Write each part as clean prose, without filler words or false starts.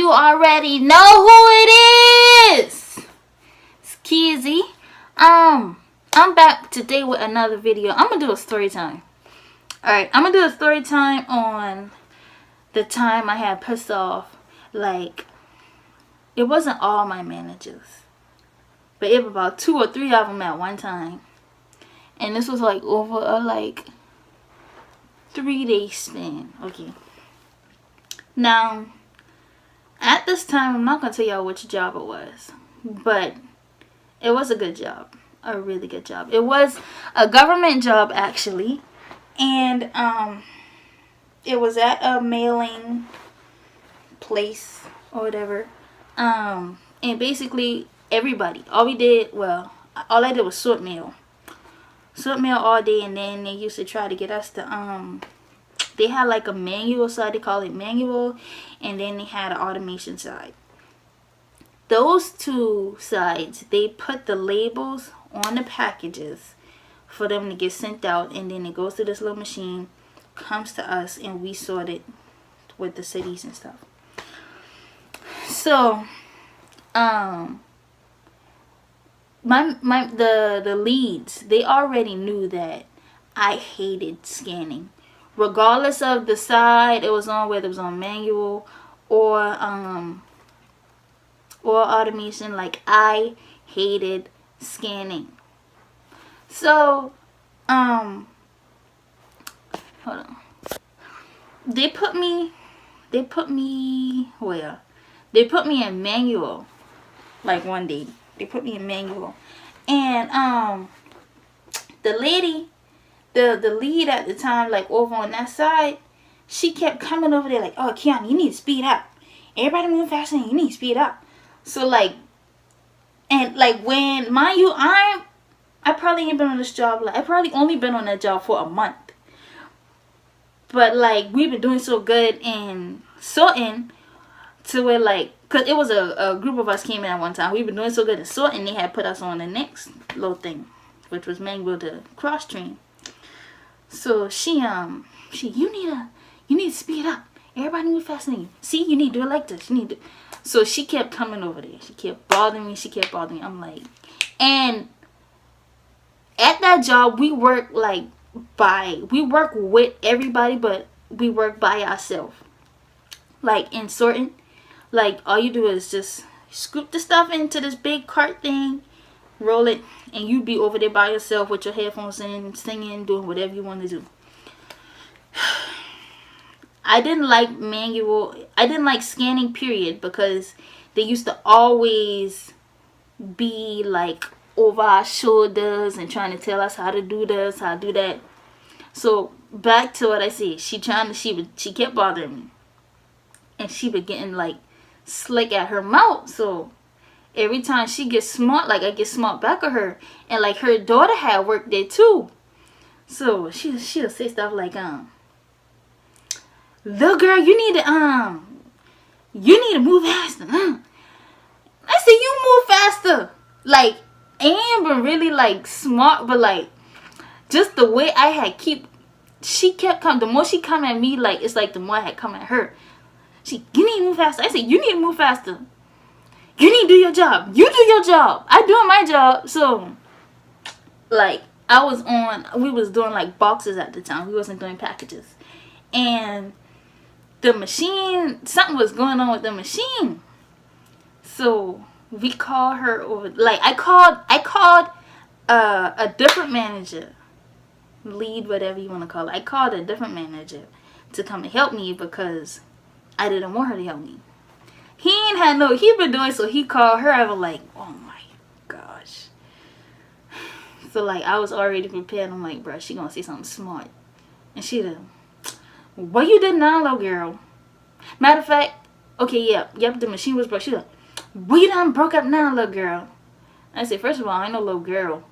you already know who it is. It's Keezy. I'm back today with another video. I'm gonna do a story time. Alright, I'm gonna do a story time on the time I had pissed off. Like, it wasn't all my managers, but it was about 2 or 3 of them at one time. And this was like over a 3-day span. Okay. Now, at this time, I'm not going to tell y'all which job it was, but it was a good job. A really good job. It was a government job, actually. And it was at a mailing place or whatever. And basically, everybody. All I did was sort mail. Sort mail all day, and then they used to try to get us to they had like a manual side, they call it manual, and then they had an automation side. Those two sides, they put the labels on the packages for them to get sent out, and then it goes to this little machine, comes to us, and we sort it with the cities and stuff. So the leads, they already knew that I hated scanning. Regardless of the side it was on, whether it was on manual or automation, like, I hated scanning. So hold on. They put me where? They put me in manual. Like, one day they put me in manual, and the lady, the lead at the time, like, over on that side, she kept coming over there like, oh, Kiana, you need to speed up. Everybody move faster, you need to speed up. So, like, and like, when, mind you, I probably ain't been on this job, like, I probably only been on that job for a month. But, like, we've been doing so good in sorting to where, like, because it was a group of us came in at one time. We've been doing so good in sorting, they had put us on the next little thing, which was manual to cross train. So she you need to speed up. Everybody move faster than you. See, you need to do it like this. You need to. So she kept coming over there. She kept bothering me. I'm like, and at that job we work we work with everybody, but we work by ourselves. Like, in sorting, like, all you do is just scoop the stuff into this big cart thing, roll it, and you be over there by yourself with your headphones in, singing, doing whatever you want to do. I didn't like manual. I didn't like scanning, period, because they used to always be like over our shoulders and trying to tell us how to do this, how to do that. So back to what I said, she kept bothering me, and she was getting like slick at her mouth. So every time she gets smart, like, I get smart back at her. And, like, her daughter had worked there too. So she'll say stuff like, little girl, you need to move faster. I said, you move faster. Like, Amber really, like, smart, but, like, just the way I had she kept coming. The more she come at me, like, it's like the more I had come at her. You need to move faster. I said, you need to move faster. You need to do your job. You do your job. I doing my job. So, like, we was doing, like, boxes at the time. We wasn't doing packages. And the machine, something was going on with the machine. So, we called her over. Like, I called a different manager. Lead, whatever you want to call it. I called a different manager to come and help me because I didn't want her to help me. He been doing, so he called her. I was like, oh my gosh. So, like, I was already prepared. I'm like, bruh, she gonna say something smart. And she done, what you did now, little girl? Matter of fact, okay, yep, the machine was broke. She done, what you done broke up now, little girl? I said, first of all, I ain't no little girl.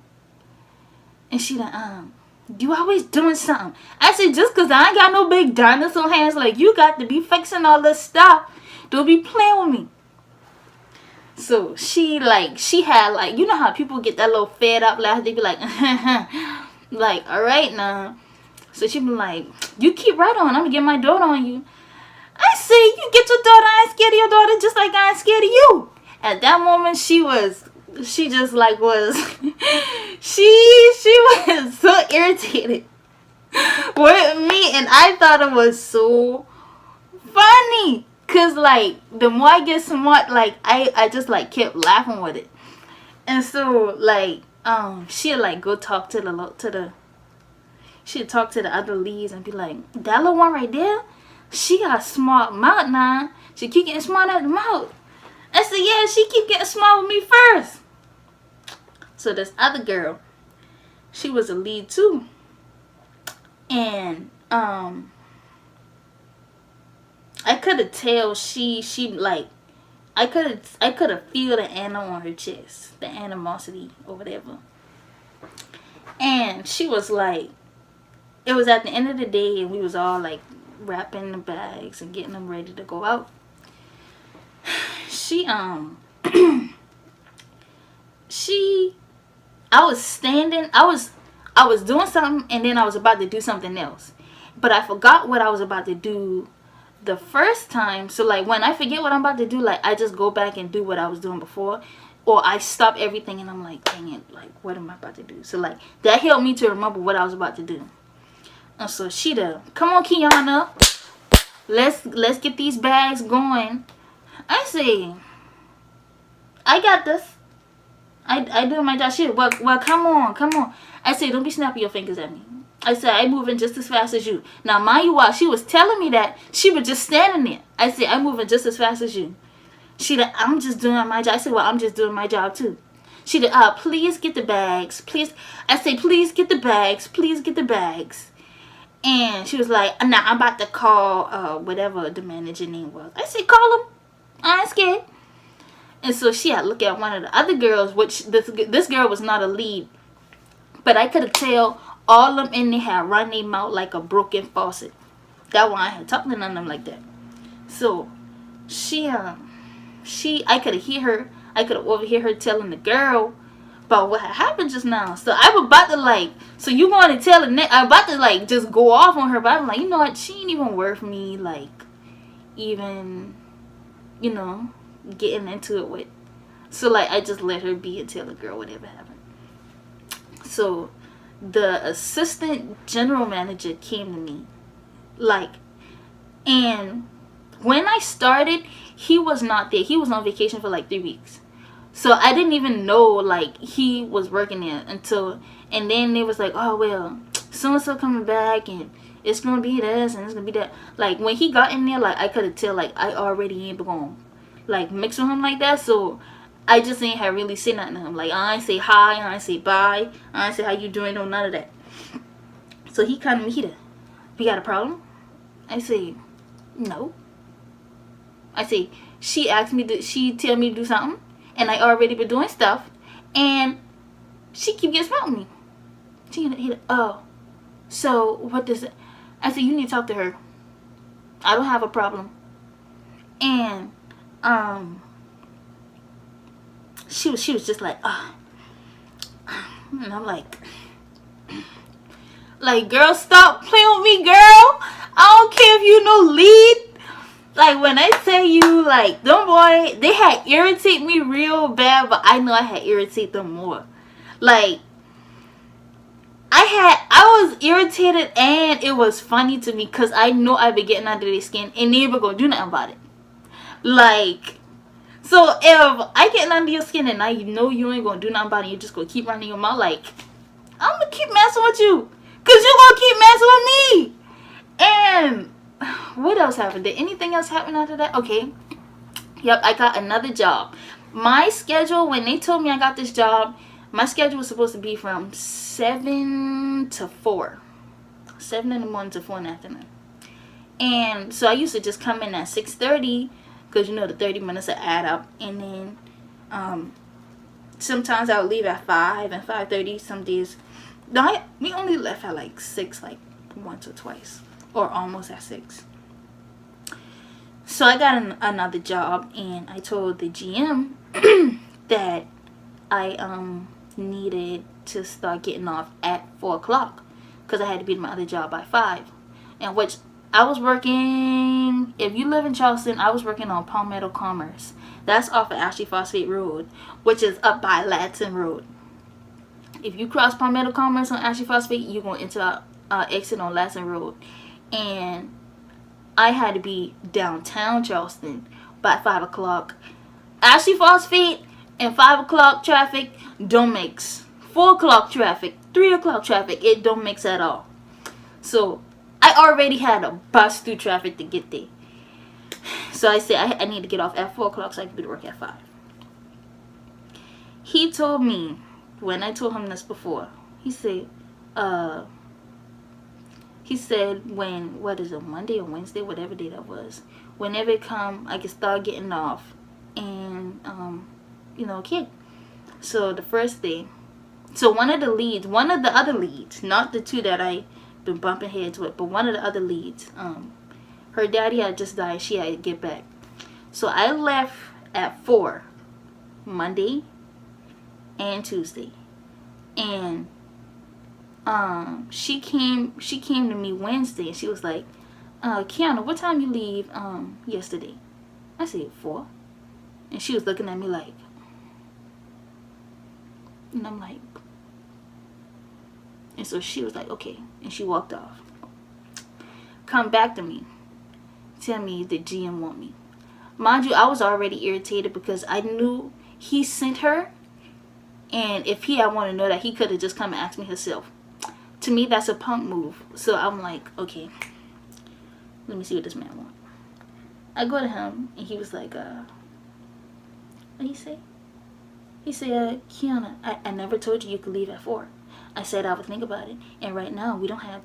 And she done, you always doing something. I said, just because I ain't got no big dinosaur hands, like, you got to be fixing all this stuff. Don't be playing with me. So she had, like, you know how people get that little fed up laugh? They be like, like, all right now. So she be like, you keep right on. I'm going to get my daughter on you. I say, you get your daughter. I ain't scared of your daughter just like I ain't scared of you. At that moment, she just like was, she was so irritated with me, and I thought it was so funny. Cause like the more I get smart, like I just like kept laughing with it. And so like she'd like go talk to the she'd talk to the other leads and be like, that little one right there, she got a smart mouth now. She keep getting smart at the mouth. I said, yeah, she keep getting smart with me first. So this other girl, she was a lead too. And I could have tell she like I could have feel the animal on her chest, the animosity or whatever. And she was like, it was at the end of the day, and we was all like wrapping the bags and getting them ready to go out. She I was standing, I was doing something, and then I was about to do something else, but I forgot what I was about to do the first time. So like when I forget what I'm about to do, like I just go back and do what I was doing before, or I stop everything and I'm like, dang it, like what am I about to do? So like that helped me to remember what I was about to do. And so she come on, Kiana, let's get these bags going. I say, I got this. I do my job. Shit, well, come on. I say, don't be snapping your fingers at me. I said, I'm moving just as fast as you. Now, mind you, while she was telling me that, she was just standing there. I said, I'm moving just as fast as you. She said, I'm just doing my job. I said, well, I'm just doing my job too. She said, please get the bags. Please. I said, please get the bags. Please get the bags. And she was like, nah, I'm about to call whatever the manager name was. I said, call him. I ain't scared. And so she had to look at one of the other girls, which this girl was not a lead. But I could have tell all of them in there had run their mouth like a broken faucet. That why I had talked to none of them like that. So I could have hear her. I could have overhear her telling the girl about what had happened just now. So I was about to like, so you want to tell her, I'm about to like just go off on her. But I'm like, you know what? She ain't even worth me like even, you know, getting into it with. So like I just let her be and tell the girl whatever happened. So the assistant general manager came to me, like, and when I started, he was not there. He was on vacation for like 3 weeks. So I didn't even know like he was working there until, and then they was like, oh well, so and so coming back and it's gonna be this and it's gonna be that. Like when he got in there, like I could have tell like I already ain't gonna like mix with him like that. So I just ain't have really say nothing to him. Like I ain't say hi, I ain't say bye, I ain't say how you doing, no none of that. So he come to me, he we got a problem? I say, no. I say, she asked me, she tell me to do something, and I already been doing stuff, and she keep getting smart with me. He oh, so what does it? I said, you need to talk to her. I don't have a problem. And she was just like, and I'm like, girl, stop playing with me, girl. I don't care if you no lead. Like when I tell you, like them boy, they had irritate me real bad, but I know I had irritate them more. Like I was irritated, and it was funny to me because I know I been getting under their skin, and they never gonna do nothing about it. Like, so if I get under your skin and I know you ain't gonna do nothing about it, you just gonna keep running your mouth, like I'm gonna keep messing with you, cause you gonna keep messing with me. And what else happened? Did anything else happen after that? Okay. Yep, I got another job. My schedule, when they told me I got this job, my schedule was supposed to be from 7 to 4. 7 in the morning to 4 in the afternoon. And so I used to just come in at 6:30, because you know the 30 minutes will add up. And then sometimes I would leave at 5 and 5:30 some days. No, we only left at like 6, like once or twice. Or almost at 6. So I got another job, and I told the GM that I needed to start getting off at 4 o'clock because I had to be at my other job by 5, and which I was working, if you live in Charleston, I was working on Palmetto Commerce. That's off of Ashley Phosphate Road, which is up by Latson Road. If you cross Palmetto Commerce on Ashley Phosphate, you're going into exit on Latson Road. And I had to be downtown Charleston by 5 o'clock. Ashley Phosphate and 5 o'clock traffic don't mix. 4 o'clock traffic, 3 o'clock traffic, it don't mix at all. So I already had to bust through traffic to get there. So I said I need to get off at 4 o'clock so I can be to work at 5. He told me, when I told him this before, he said when, what is it, Monday or Wednesday, whatever day that was, whenever it come, I can start getting off and, okay. So the first day, so one of the other leads, not the two that I been bumping heads with, but one of the other leads, her daddy had just died. She had to get back. So I left at 4 Monday and Tuesday. And she came to me Wednesday and she was like, Kiana, what time you leave yesterday? I said 4. And she was looking at me like, and I'm like, and so she was like, okay, and she walked off. Come back to me, tell me the GM want me. Mind you, I was already irritated because I knew he sent her, and if he had wanted to know that, he could have just come and asked me himself. To me, that's a punk move. So I'm like, okay, let me see what this man wants. I go to him and he was like, what did he say? He said, Kiana, I never told you could leave at 4. I said I would think about it, and right now we don't have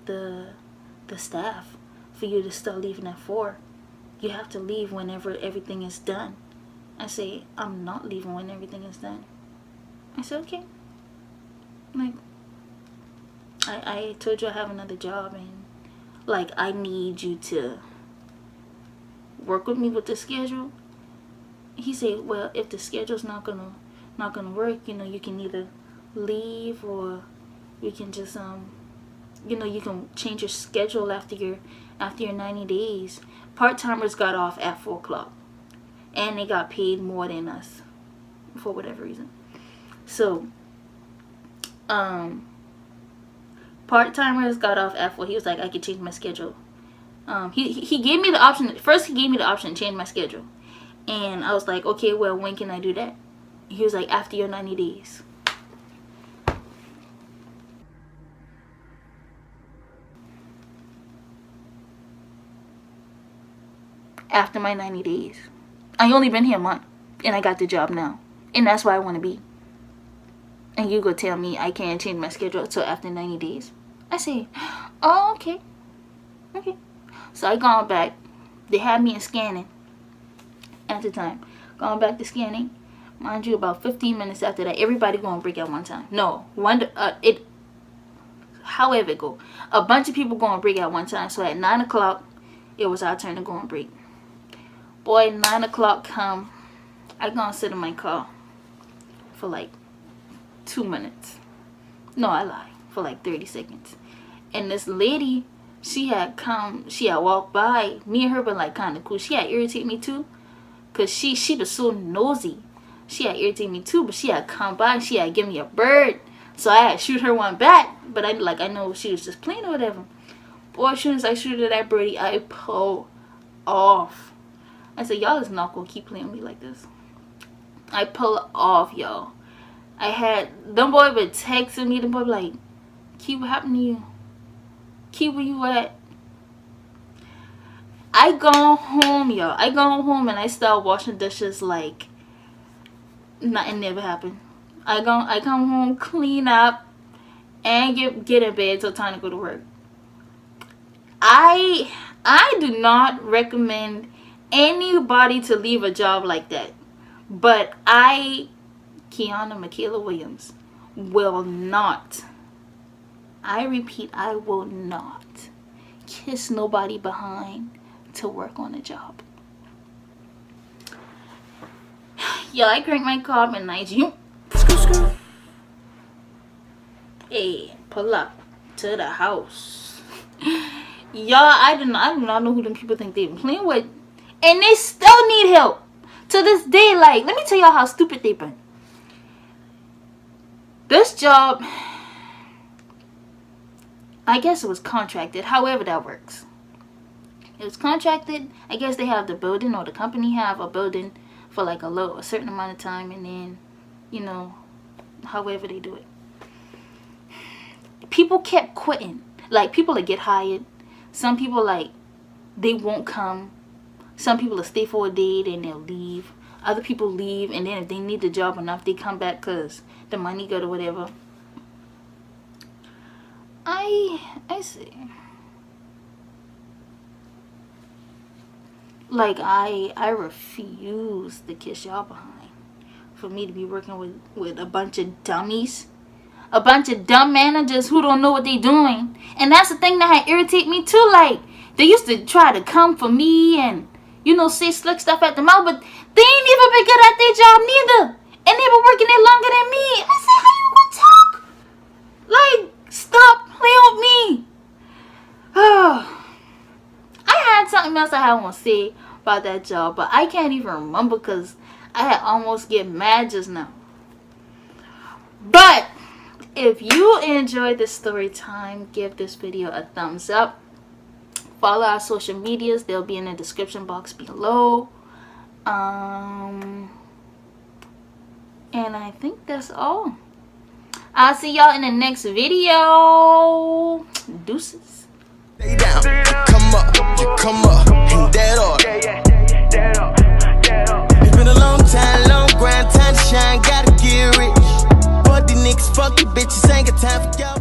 the staff for you to start leaving at 4. You have to leave whenever everything is done. I say, I'm not leaving when everything is done. I said, okay. Like, I told you I have another job, and like, I need you to work with me with the schedule. He said, well, if the schedule's not gonna work, you can either leave, or you can just you can change your schedule after your 90 days. Part-timers got off at 4 o'clock, and they got paid more than us for whatever reason. So part-timers got off at 4. He was like, I could change my schedule. He gave me the option. First, he gave me the option to change my schedule, and I was like, okay, well, when can I do that? He was like, after your 90 days. After my 90 days. I only been here a month, and I got the job now, and that's where I want to be. And you go tell me I can't change my schedule until after 90 days. I say, oh, okay. Okay. So I gone back. They had me in scanning at the time. Gone back to scanning. Mind you, about 15 minutes after that, everybody going to break at one time. No, however it go. A bunch of people going to break at one time. So at 9 o'clock, it was our turn to go and break. Boy, 9 o'clock come. I gonna sit in my car for like 2 minutes. No, I lie. For like 30 seconds. And this lady, she had walked by. Me and her been like kind of cool. She had irritated me too. Because she was so nosy. She had irritated me too. But she had come by and she had given me a bird. So I had shoot her one back. But I know she was just playing or whatever. Boy, as soon as I shoot at that birdie, I pull off. I said, y'all is not gonna keep playing with me like this. I pull off, y'all. I had them boy been texting me. Them boy like, Key, what happened to you? Key, where you at? I go home, y'all. I go home and I start washing dishes like nothing never happened. I come home, clean up, and get in bed till time to go to work. I do not recommend anybody to leave a job like that. But Kiana Michaela Williams, will not, I repeat, I will not kiss nobody behind to work on a job. Yeah, I crank my car up and nice. Hey, pull up to the house. Y'all, I do not know who them people think they've been playing with. And they still need help. To this day, like, let me tell y'all how stupid they've been. This job, I guess it was contracted, however that works. It was contracted. I guess they have the building, or the company have a building for like a certain amount of time, and then, you know, however they do it. People kept quitting. Like, people that get hired, some people, like, they won't come. Some people will stay for a day, then they'll leave. Other people leave, and then if they need the job enough, they come back because the money good or whatever. I see. Like, I refuse to kiss y'all behind. For me to be working with a bunch of dummies. A bunch of dumb managers who don't know what they doing. And that's the thing that had irritate me too. Like, they used to try to come for me and, you know, say slick stuff at the mouth, but they ain't even been good at their job neither. And they been working there longer than me. I said, how you gonna talk? Like, stop playing with me. I had something else I had want to say about that job, but I can't even remember because I had almost get mad just now. But if you enjoyed this story time, give this video a thumbs up. Follow our social medias. They'll be in the description box below. And I think that's all. I'll see y'all in the next video. Deuces. Stay down, come up, you come up, and that up. It's been a long time, long grind, time to shine, gotta get rich. But the niggas fuck you bitches, ain't got time for y'all.